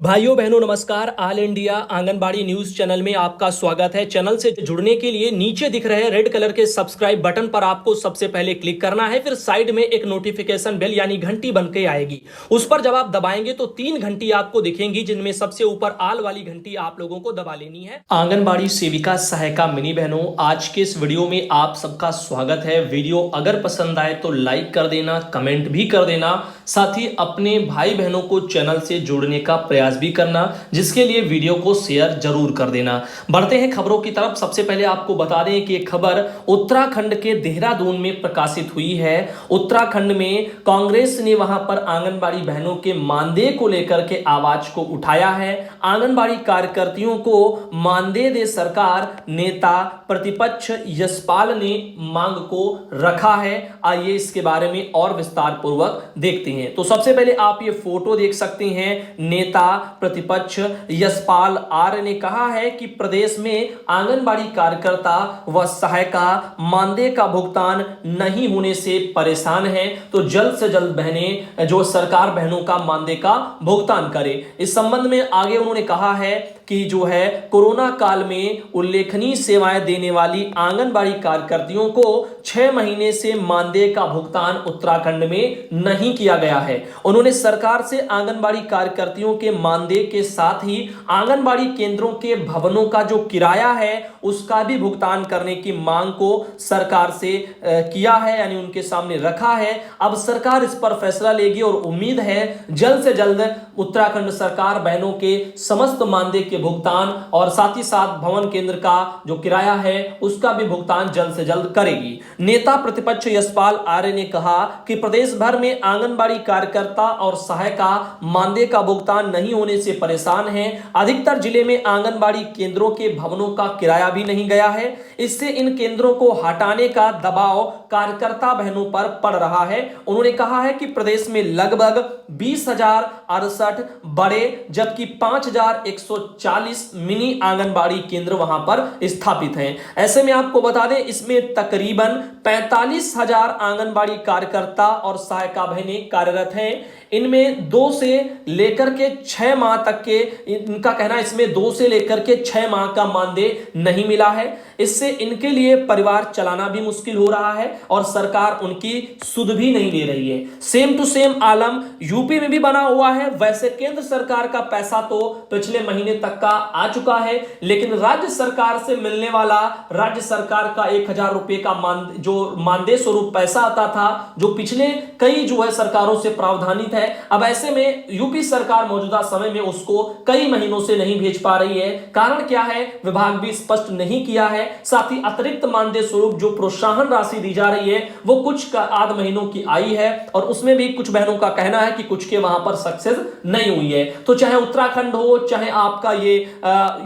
भाइयों बहनों नमस्कार। All India anganwadi news channel में आपका स्वागत है। चैनल से जुड़ने के लिए नीचे दिख रहे रेड कलर के सब्सक्राइब बटन पर आपको सबसे पहले क्लिक करना है। फिर साइड में एक नोटिफिकेशन बेल यानी घंटी बन के आएगी, उस पर जब आप दबाएंगे तो 3 घंटी आपको दिखेंगी, जिनमें सबसे ऊपर आल वाली घंटी आप लोगों को दबा लेनी है। आंगनबाड़ी सेविका सहायिका मिनी बहनों, आज के इस वीडियो में आप सबका स्वागत है। वीडियो अगर पसंद आए तो लाइक कर देना, कमेंट भी कर देना, साथ ही अपने भाई बहनों को चैनल से जोड़ने का प्रयास भी करना, जिसके लिए वीडियो को शेयर जरूर कर देना। बढ़ते हैं खबरों की तरफ। सबसे पहले आपको बता दें कि यह खबर उत्तराखंड के देहरादून में प्रकाशित हुई है। उत्तराखंड में कांग्रेस ने वहां पर आंगनबाड़ी बहनों के मानदेय को लेकर के आवाज को उठाया है। आंगनबाड़ी कार्यकर्तियों को मानदेय दे सरकार, नेता प्रतिपक्ष यशपाल ने मांग को रखा है। आइए इसके बारे में और विस्तार पूर्वक देखते हैं। तो सबसे पहले आप ये फोटो देख सकते हैं। नेता प्रतिपक्ष यशपाल आर्य ने कहा है कि प्रदेश में आंगनबाड़ी कार्यकर्ता व सहायिका मानदेय का भुगतान नहीं होने से परेशान हैं, तो जल्द से जल्द बहनें जो सरकार बहनों का मानदेय का भुगतान करे। इस संबंध में आगे उन्होंने कहा है कि जो है कोरोना काल में उल्लेखनीय सेवाएं देने वाली आंगनबाड़ी कार्यकर्तियों को 6 महीने से मानदेय का भुगतान उत्तराखंड में नहीं किया गया है। उन्होंने सरकार से आंगनबाड़ी कार्यकर्तियों के मानदेय के साथ ही आंगनबाड़ी केंद्रों के भवनों का जो किराया है उसका भी भुगतान करने की मांग को सरकार से किया है, यानी उनके सामने रखा है। अब सरकार इस पर फैसला लेगी और उम्मीद है जल्द से जल्द उत्तराखंड सरकार बहनों के समस्त मानदेय के भुगतान और साथ ही साथ भवन केंद्र का जो किराया है उसका भी भुगतान जल्द से जल्द करेगी। नेता प्रतिपक्ष यशपाल आर्य ने कहा कि प्रदेश भर में आंगनबाड़ी कार्यकर्ता और सहायिका मानदेय का भुगतान नहीं होने से परेशान हैं। अधिकतर जिले में आंगनबाड़ी केंद्रों के भवनों का किराया भी नहीं गया है। इससे इन केंद्रों को हटाने का दबाव कार्यकर्ता बहनों पर पड़ रहा है। उन्होंने कहा है कि प्रदेश में लगभग 20,068 बड़े जबकि 5,140 मिनी आंगनबाड़ी केंद्र वहां पर स्थापित हैं। ऐसे में आपको बता दें इसमें तकरीबन 45,000 आंगनबाड़ी कार्यकर्ता और सहायिका बहनें कार्यरत हैं। इनमें 2 से लेकर के 6 माह तक के, इनका कहना है इसमें 2 से लेकर के 6 माह का मानदेय नहीं मिला है। इससे इनके लिए परिवार चलाना भी मुश्किल हो रहा है और सरकार उनकी सुध भी नहीं ले रही है। सेम टू सेम आलम यूपी में भी बना हुआ है। वैसे केंद्र सरकार का पैसा तो पिछले महीने तक का आ चुका है, लेकिन राज्य सरकार से मिलने वाला राज्य सरकार का 1,000 रुपए का जो मानदेय स्वरूप पैसा आता था, जो पिछले कई जो है सरकारों से प्रावधानित है, अब ऐसे में यूपी सरकार मौजूदा समय में उसको कई महीनों से नहीं भेज पा रही है। कारण क्या है विभाग भी स्पष्ट नहीं किया है। साथ ही अतिरिक्त मानदेय स्वरूप जो प्रोत्साहन राशि दी जा रही है वो कुछ आध महीनों की आई है और उसमें भी कुछ बहनों का कहना है कि कुछ के वहां पर सक्सेस नहीं हुई है। तो चाहे उत्तराखंड हो, चाहे आपका ये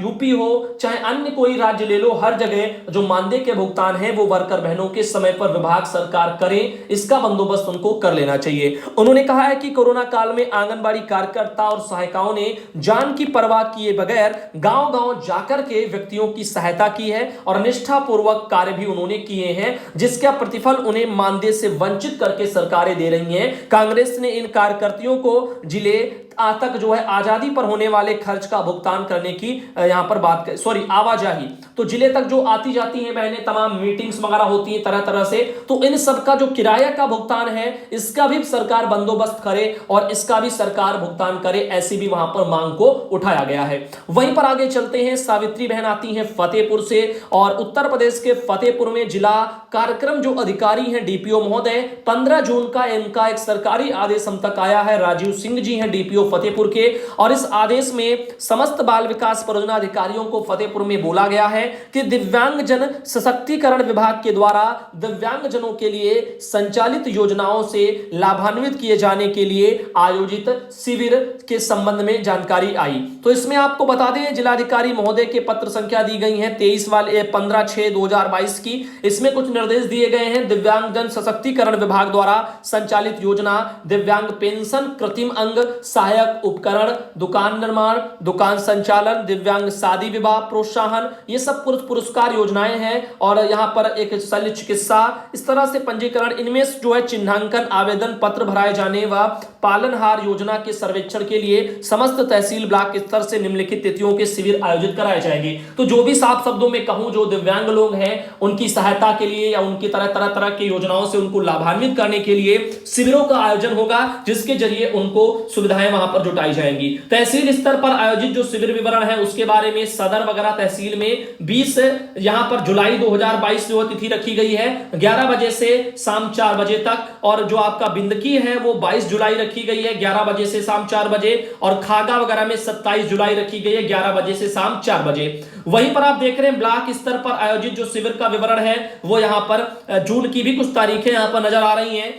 यूपी हो, चाहे अन्य कोई राज्य ले लो, हर जगह जो मानदेय के भुगतान है वो वर्कर बहनों के समय पर विभाग सरकार करे, इसका बंदोबस्त उनको कर लेना चाहिए। उन्होंने कहा है कि कोरोना काल में आंगनबाड़ी कार्यकर्ता और सहायिकाओं ने जान की परवाह किए बगैर गांव-गांव जाकर के व्यक्तियों की सहायता की है और निष्ठापूर्वक कार्य भी उन्होंने किए हैं, जिसका प्रतिफल उन्हें मानदेय से वंचित करके सरकारें दे रही हैं। कांग्रेस ने इन कार्यकर्तियों को जिले तक जो है आजादी पर होने वाले खर्च का भुगतान करने की यहां पर बात आवाजाही, तो जिले तक जो आती जाती हैं बहनें, तमाम मीटिंग्स वगैरह होती हैं तरह तरह से, तो इन सब का जो किराया का भुगतान है इसका भी सरकार बंदोबस्त करे और इसका भी सरकार भुगतान करे, ऐसी भी वहां पर मांग को उठाया गया है। वहीं पर आगे चलते हैं। सावित्री बहन आती हैं फतेहपुर से और उत्तर प्रदेश के फतेहपुर में जिला कार्यक्रम जो अधिकारी हैं डीपीओ महोदय, 15 जून का इनका एक सरकारी आदेश हम तक आया है। राजीव सिंह जी हैं डीपीओ फतेहपुर के, और इस आदेश में समस्त बाल विकास परियोजना अधिकारियों को फतेहपुर में बोला गया है कि दिव्यांगजन सशक्तिकरण विभाग के द्वारा दिव्यांगजनों के लिए संचालित योजनाओं से लाभान्वित किए जाने के लिए आयोजित शिविर के संबंध में जानकारी आई। तो इसमें आपको बता दें जिलाधिकारी महोदय के पत्र संख्या दी गई है 15/6/2022 की। इसमें कुछ निर्देश दिए गए हैं। दिव्यांगजन सशक्तिकरण विभाग द्वारा संचालित योजना दिव्यांग पेंशन, कृत्रिम अंग सहायक सहायक उपकरण, दुकान निर्माण, दुकान संचालन, दिव्यांग शादी विवाह प्रोत्साहन, ये सब पुरस्कार योजनाएं हैं। और यहाँ पर एक शल्य चिकित्सा, इस तरह से पंजीकरण, इनमें जो है चिन्हांकन आवेदन पत्र भराए जाने व पालनहार योजना के सर्वेक्षण के लिए समस्त तहसील ब्लॉक स्तर से निम्नलिखित तिथियों के शिविर आयोजित कराए जाएंगे। तो जो भी साफ शब्दों में कहूं, जो दिव्यांग लोग हैं उनकी सहायता के लिए या उनकी तरह की योजनाओं से उनको लाभान्वित करने के लिए शिविरों का आयोजन होगा, जिसके जरिए उनको सुविधाएं वहां पर जुटाई जाएंगी। तहसील स्तर पर आयोजित जो शिविर विवरण है उसके बारे में सदर वगैरह तहसील में 20 यहां पर जुलाई 2022 जो तिथि रखी गई है 11 बजे से शाम 4 बजे तक, और जो आपका बिंदकी है वो 22 जुलाई रखी गई है 11 बजे से शाम 4 बजे, और खागा वगैरह में 27 जुलाई रखी गई है 11 बजे से शाम 4 बजे। वहीं पर आप देख रहे हैं ब्लॉक स्तर पर आयोजित जो शिविर का विवरण है वो यहां पर जून की भी कुछ तारीखें यहां पर नजर आ रही हैं,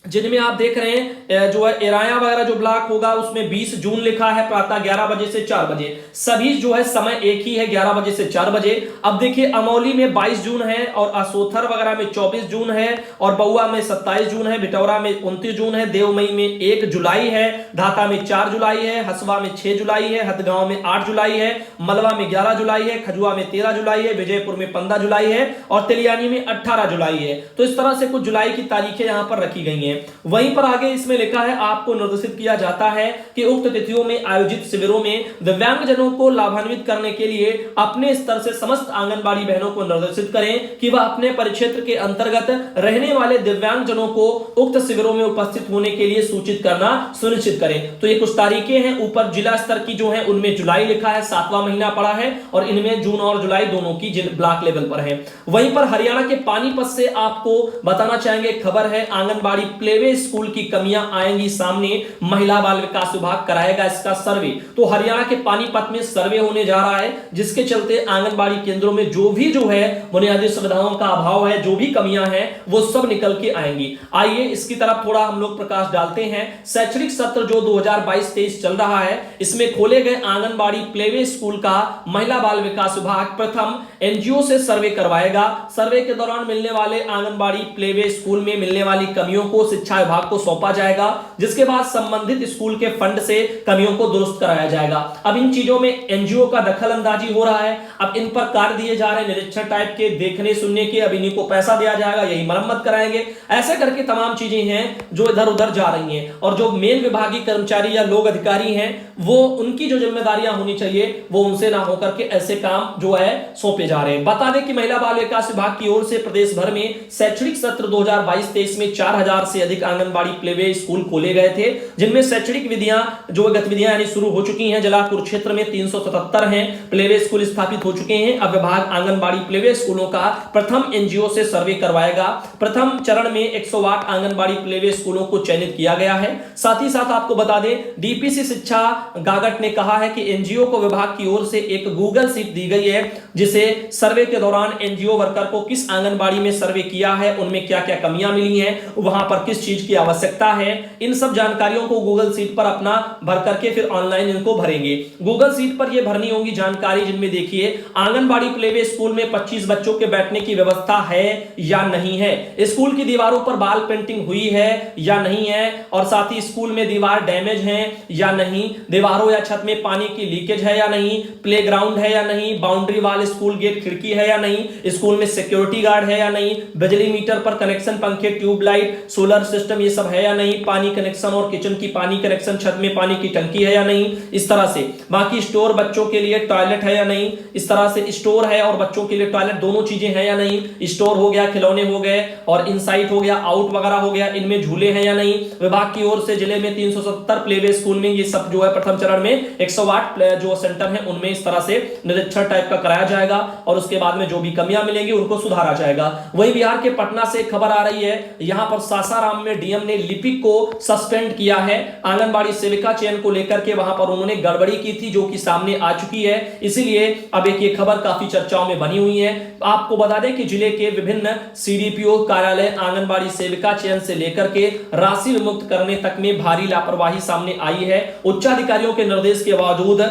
जिनमें आप देख रहे हैं जो है एराया वगैरह जो ब्लॉक होगा उसमें 20 जून लिखा है प्रातः 11 बजे से 4 बजे, सभी जो है समय एक ही है 11 बजे से 4 बजे। अब देखिए अमौली में 22 जून है, और असोथर वगैरह में 24 जून है, और बउआ में 27 जून है, बिटौरा में 29 जून है, देवमई में 1 जुलाई है, धाता में 4 जुलाई है, हसवा में 6 जुलाई है, हथगांव में 8 जुलाई है, मलवा में 11 जुलाई है, खजुआ में 13 जुलाई है, विजयपुर में 15 जुलाई है, और तेलियानी में 18 जुलाई है। तो इस तरह से कुछ जुलाई की तारीखें यहां पर रखी गई हैं। वहीं पर आगे इसमें लिखा है आपको निर्देशित किया जाता है कि उक्त तिथियों में आयोजित शिविरों में दिव्यांगजनों को लाभान्वित करने के लिए अपने स्तर से समस्त आंगनबाड़ी बहनों को निर्देशित करें कि वह अपने परिक्षेत्र के अंतर्गत रहने वाले दिव्यांगजनों को उक्त शिविरों में उपस्थित होने के लिए सूचित करना सुनिश्चित करें। तो ये कुछ तारीखें हैं, ऊपर जिला स्तर की जो है उनमें जुलाई लिखा है, 7वां महीना पड़ा है, और इनमें जून और जुलाई दोनों की ब्लॉक लेवल पर है। वहीं पर हरियाणा के पानीपत से आपको बताना चाहेंगे खबर है, आंगनबाड़ी प्लेवे स्कूल की कमियां आएंगी सामने, महिला बाल विकास विभाग कराएगा इसका सर्वे। तो हरियाणा के पानीपत में सर्वे होने जा रहा है, जिसके चलते आंगनबाड़ी केंद्रों में जो है बुनियादी सुविधाओं का अभाव है, जो भी कमियां हैं वो सब निकल के आएंगी। आइए इसकी तरफ थोड़ा हम लोग प्रकाश डालते हैं। शैक्षणिक सत्र जो 2022-23 चल रहा है, इसमें खोले गए आंगनबाड़ी प्लेवे स्कूल का महिला बाल विकास विभाग प्रथम एनजीओ से सर्वे करवाएगा। सर्वे के दौरान मिलने वाले आंगनबाड़ी प्लेवे स्कूल में मिलने वाली कमियों को शिक्षा विभाग को सौंपा जाएगा, जिसके बाद संबंधित स्कूल के फंड से कमियों को दुरुस्त कराया जाएगा। अब इन चीजों में एनजीओ का दखल अंदाजी हो रहा है, अब इन पर कार्य दिए जा रहे हैं निरीक्षण टाइप के, देखने सुनने के, अब इन्हीं को पैसा दिया जाएगा, यही मरम्मत कराएंगे, ऐसे करके तमाम चीजें हैं जो इधर उधर जा रही हैं। और जो मेन विभागीय कर्मचारी या लोग अधिकारी हैं वो उनकी जो जिम्मेदारियां होनी चाहिए वो उनसे ना होकर के ऐसे काम जो है सौंपे जा रहे हैं। बता दें कि महिला बाल विकास विभाग की ओर से प्रदेश भर में शैक्षणिक सत्र 2022-23 में 4000 से अधिक आंगनबाड़ी प्लेवे स्कूल खोले गए थे, जिनमें शैक्षणिक विधियां जो गतिविधियां यानी शुरू हो चुकी हैं। जिला कुरुक्षेत्र में 377 हैं प्लेवे स्कूल स्थापित हो चुके हैं। अब विभाग आंगनबाड़ी प्लेवे स्कूलों का प्रथम एनजीओ से सर्वे करवाएगा। प्रथम चरण में 108 आंगनबाड़ी प्लेवे स्कूलों को चयनित किया गया है। साथ ही साथ आपको बता दें, डीपीसी शिक्षा गागट ने कहा है कि एनजीओ को विभाग की ओर से एक गूगल शीट दी गई है, जिसे सर्वे के दौरान एनजीओ वर्कर को किस आंगनबाड़ी में सर्वे किया है, उनमें क्या क्या कमियां मिली हैं, वहां पर किस चीज की आवश्यकता है, इन सब जानकारियों को गूगल शीट पर अपना भर करके फिर ऑनलाइन इनको भरेंगे। गूगल शीट पर ये भरनी होगी जानकारी, जिनमें देखिए आंगनबाड़ी प्लेवे स्कूल में 25 बच्चों के बैठने की व्यवस्था है या नहीं है, स्कूल की दीवारों पर बाल पेंटिंग हुई है या नहीं है, और साथ ही स्कूल में दीवार डैमेज है या नहीं, दीवारों या छत में पानी की लीकेज है या नहीं, प्लेग्राउंड है या नहीं, बाउंड्री वाल स्कूल गेट खिड़की है या नहीं, स्कूल में सिक्योरिटी गार्ड है या नहीं, बिजली मीटर पर कनेक्शन, पंखे, ट्यूबलाइट, सोलर सिस्टम ये सब है या नहीं, पानी कनेक्शन और किचन की पानी कनेक्शन, छत में पानी की टंकी है या नहीं, इस तरह से। बाकी स्टोर बच्चों के लिए टॉयलेट है या नहीं, इस तरह से स्टोर है और बच्चों के लिए टॉयलेट दोनों चीजें हैं या नहीं, स्टोर हो गया, खिलौने हो गए, और इनसाइड हो गया, आउट वगैरह हो गया, इनमें झूले हैं या नहीं। विभाग की ओर से जिले में 370 प्लेवे स्कूल में ये सब जो है प्रथम चरण में 108 जो सेंटर है उनमें इस तरह से निरीक्षण टाइप का कराया जाएगा, और उसके बाद में जो भी कमियां मिलेंगी उनको सुधारा जाएगा। वही बिहार के पटना से खबर आ रही है, यहां पर सासाराम में डीएम ने लिपिक को सस्पेंड किया है। आंगनबाड़ी सेविका चयन को लेकर के वहां पर उन्होंने गड़बड़ी की थी, जो कि सामने आ चुकी है, इसीलिए अब एक ये खबर काफी चर्चाओं में बनी हुई है। आपको बता दें कि जिले के विभिन्न सीडीपीओ कार्यालय आंगनबाड़ी सेविका चयन से लेकर के राशि विमुक्त करने तक में भारी लापरवाही सामने आई है। उच्चाधिकारियों के निर्देश के बावजूद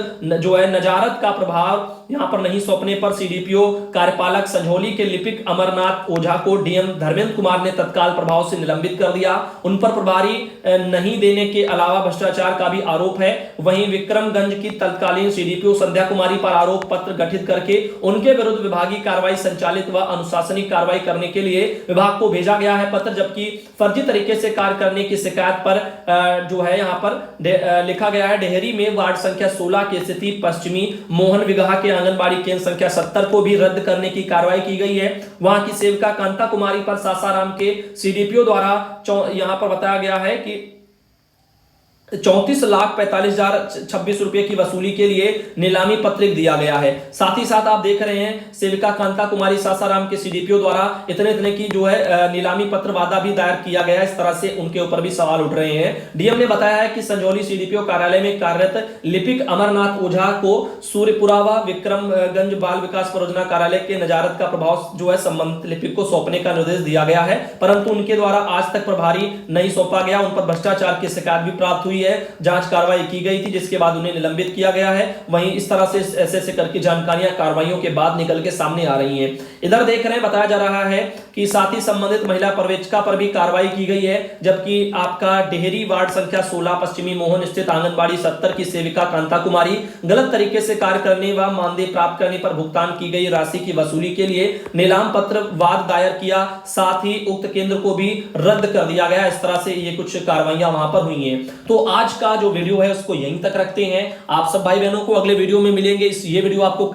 जो है नजारत का प्रभाव यहां पर नहीं सौंपने पर सीडीपीओ कार्यपालक संझौली के लिपिक अमरनाथ ओझा को डीएम धर्मेंद्र कुमार ने तत्काल प्रभाव से निलंबित कर दिया। उन पर प्रभारी नहीं देने के अलावा भ्रष्टाचार का भी आरोप है। वहीं विक्रमगंज की तत्कालीन सीडीपीओ संध्या कुमारी पर आरोप पत्र गठित करके उनके विरुद्ध विभागीय कार्रवाई संचालित व अनुशासनिक कार्रवाई करने के लिए विभाग को भेजा गया है पत्र, जबकि फर्जी तरीके से कार्य करने की शिकायत पर जो है यहां पर लिखा गया है डेहरी में वार्ड संख्या 16 की स्थिति पश्चिमी मोहन विगहा के आंगनबाड़ी केंद्र संख्या 70 को भी रद्द करने की कार्रवाई की गई है। वहां की सेविका कांता कुमारी पर सासाराम के सीडीपीओ द्वारा यहां पर बताया गया है कि 34,45,026 रुपए की वसूली के लिए नीलामी पत्र दिया गया है। साथ ही साथ आप देख रहे हैं सेविका कांता कुमारी सासाराम के सीडीपीओ द्वारा इतने की जो है नीलामी पत्र वादा भी दायर किया गया है। इस तरह से उनके ऊपर भी सवाल उठ रहे हैं। डीएम ने बताया है कि संजौली सीडीपीओ कार्यालय में कार्यरत लिपिक अमरनाथ ओझा को सूर्यपुरा व विक्रमगंज बाल विकास परियोजना कार्यालय के नजारत का प्रभाव जो है संबंधित लिपिक को सौंपने का निर्देश दिया गया है, परंतु उनके द्वारा आज तक प्रभारी नहीं सौंपा गया। उन पर भ्रष्टाचार की शिकायत भी प्राप्त हुई है, जांच कार्रवाई की गई थी, जिसके बाद उन्हें निलंबित किया गया है। वहीं इस तरह से ऐसे करके जानकारियां कार्रवाइयों के बाद निकल के सामने आ रही हैं। इधर देख रहे हैं, बताया जा रहा है कि साथ ही संबंधित महिला पर्यवेक्षिका पर भी कार्रवाई की गई है, जबकि आपका डेहरी वार्ड संख्या 16 पश्चिमी मोहन स्थित आंगनबाड़ी 70 की सेविका कांता कुमारी गलत तरीके से कार्य करने व मानदेय प्राप्त करने पर भुगतान की गई राशि की वसूली के लिए नीलाम पत्र वाद दायर किया। साथ ही उक्त केंद्र को भी रद्द कर दिया गया। इस तरह से ये कुछ कार्रवाइयां वहां पर हुई हैं। तो आज का जो वीडियो है उसको यहीं तक रखते हैं। आप सब भाई बहनों को अगले वीडियो में मिलेंगे। ये वीडियो आपको